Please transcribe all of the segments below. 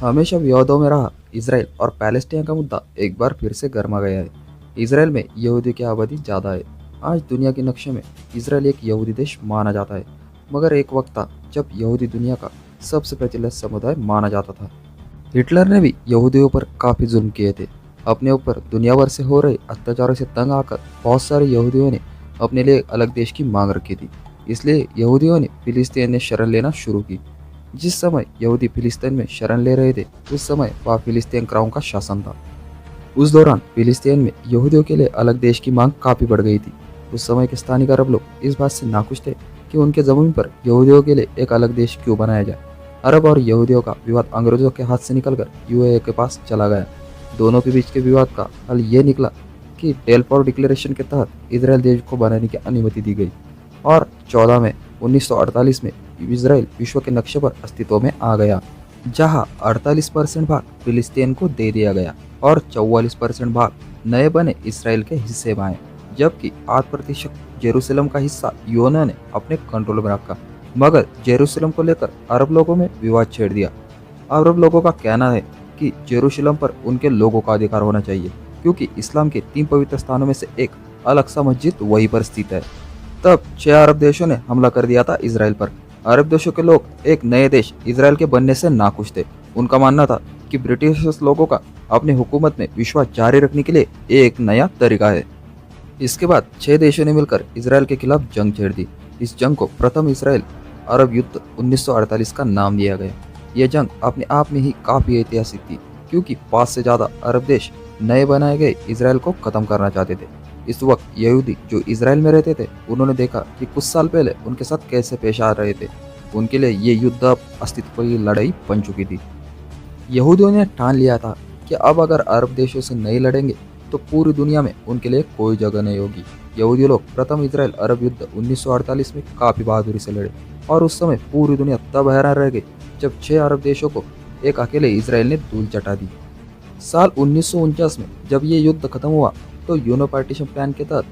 हमेशा विवादों में रहा इसराइल और पैलेस्टीन का मुद्दा एक बार फिर से गर्मा गया है। इसराइल में यहूदी की आबादी ज़्यादा है। आज दुनिया के नक्शे में इसराइल एक यहूदी देश माना जाता है, मगर एक वक्त था जब यहूदी दुनिया का सबसे प्रचलित समुदाय माना जाता था। हिटलर ने भी यहूदियों पर काफ़ी जुल्म किए थे। अपने ऊपर दुनिया भर से हो रहे अत्याचारों से तंग आकर बहुत सारे यहूदियों ने अपने लिए एक अलग देश की मांग रखी थी। इसलिए यहूदियों ने फिलिस्तीन में शरण लेना शुरू की। जिस समय यहूदी फिलिस्तीन में शरण ले रहे थे, उस समय वह फिलिस्तीन क्राउन का शासन था। उस दौरान फिलिस्तीन में यहूदियों के लिए अलग देश की मांग काफ़ी बढ़ गई थी। उस समय के स्थानीय अरब लोग इस बात से नाखुश थे कि उनके ज़मीन पर यहूदियों के लिए एक अलग देश क्यों बनाया जाए। अरब और यहूदियों का विवाद अंग्रेजों के हाथ से निकलकर यूएई के पास चला गया। दोनों के बीच के विवाद का हल ये निकला कि बेलफोर डिक्लेरेशन के तहत इसराइल देश को बनाने की अनुमति दी गई और 14 मई 1948 में इसराइल विश्व के नक्शे पर अस्तित्व में आ गया, जहां 48% भाग फिलिस्तीन को दे दिया गया और 44% भाग नए बने इसराइल के हिस्से में आए, जबकि 8% जेरूसलम का हिस्सा यूएई ने अपने कंट्रोल में रखा। मगर जेरूसलम को लेकर अरब लोगों में विवाद छेड़ दिया। अरब लोगों का कहना है कि जेरूसलम पर उनके लोगों का अधिकार होना चाहिए, क्योंकि इस्लाम के 3 पवित्र स्थानों में से एक अल-अक्सा मस्जिद वहीं पर स्थित है। तब 6 अरब देशों ने हमला कर दिया था इसराइल पर। अरब देशों के लोग एक नए देश इसराइल के बनने से नाखुश थे। उनका मानना था कि ब्रिटिश लोगों का अपनी हुकूमत में विश्वास जारी रखने के लिए एक नया तरीका है। इसके बाद 6 देशों ने मिलकर इसराइल के खिलाफ जंग छेड़ दी। इस जंग को प्रथम इसराइल अरब युद्ध 1948 का नाम दिया गया। यह जंग अपने आप में ही काफ़ी ऐतिहासिक थी, क्योंकि 5 से ज़्यादा अरब देश नए बनाए गए इसराइल को ख़त्म करना चाहते थे। इस वक्त यहूदी जो इसराइल में रहते थे, उन्होंने देखा कि कुछ साल पहले उनके साथ कैसे पेश आ रहे थे। उनके लिए ये युद्ध अब अस्तित्व की लड़ाई बन चुकी थी। यहूदियों ने ठान लिया था कि अब अगर अरब देशों से नहीं लड़ेंगे तो पूरी दुनिया में उनके लिए कोई जगह नहीं होगी। यहूदी लोग प्रथम इसराइल अरब युद्ध 1948 में काफ़ी बहादुरी से लड़े और उस समय पूरी दुनिया तब हैरान रह गई जब 6 अरब देशों को एक अकेले इसराइल ने धूल चटा दी। साल 1949 में जब ये युद्ध खत्म हुआ तो यूनो पार्टीशन प्लान के तहत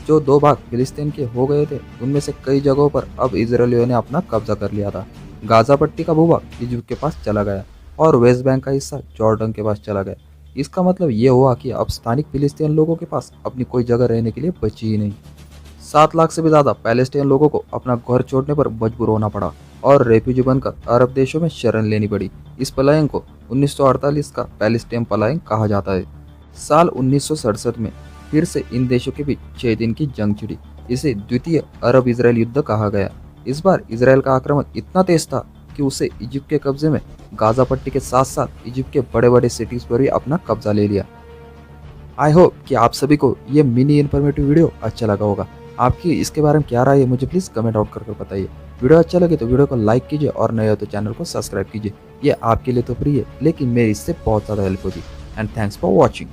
जो 2 भाग फिलिस्तीन के हो गए थे, उनमें से कई जगहों पर अब इसराइलियों ने अपना कब्जा कर लिया था। गाजा पट्टी का भूभाग इजिप्ट के पास चला गया और वेस्ट बैंक का हिस्सा जॉर्डन के पास चला गया। इसका मतलब ये हुआ कि अब स्थानिक फिलिस्तीन लोगों के पास अपनी कोई जगह रहने के लिए बची ही नहीं। 7 लाख से भी ज़्यादा पैलेस्टीन लोगों को अपना घर छोड़ने पर मजबूर होना पड़ा और रेफ्यूजी बनकर अरब देशों में शरण लेनी पड़ी। इस पलायन को 1948 का पैलेस्टीन पलायन कहा जाता है। साल 1967 में फिर से इन देशों के बीच 6 दिन की जंग छिड़ी। इसे द्वितीय अरब इसराइल युद्ध कहा गया। इस बार इसराइल का आक्रमण इतना तेज था कि उसे इजिप्ट के कब्जे में गाजा पट्टी के साथ साथ इजिप्ट के बड़े बड़े सिटीज पर भी अपना कब्जा ले लिया। आई होप कि आप सभी को ये मिनी इन्फॉर्मेटिव वीडियो अच्छा लगा होगा। आपकी इसके बारे में क्या राय है, मुझे प्लीज़ कमेंट आउट करके बताइए। वीडियो अच्छा लगे तो वीडियो को लाइक कीजिए और नए हो तो चैनल को सब्सक्राइब कीजिए। ये आपके लिए तो फ्री है, लेकिन मेरी इससे बहुत ज़्यादा हेल्प होगी। And thanks for watching.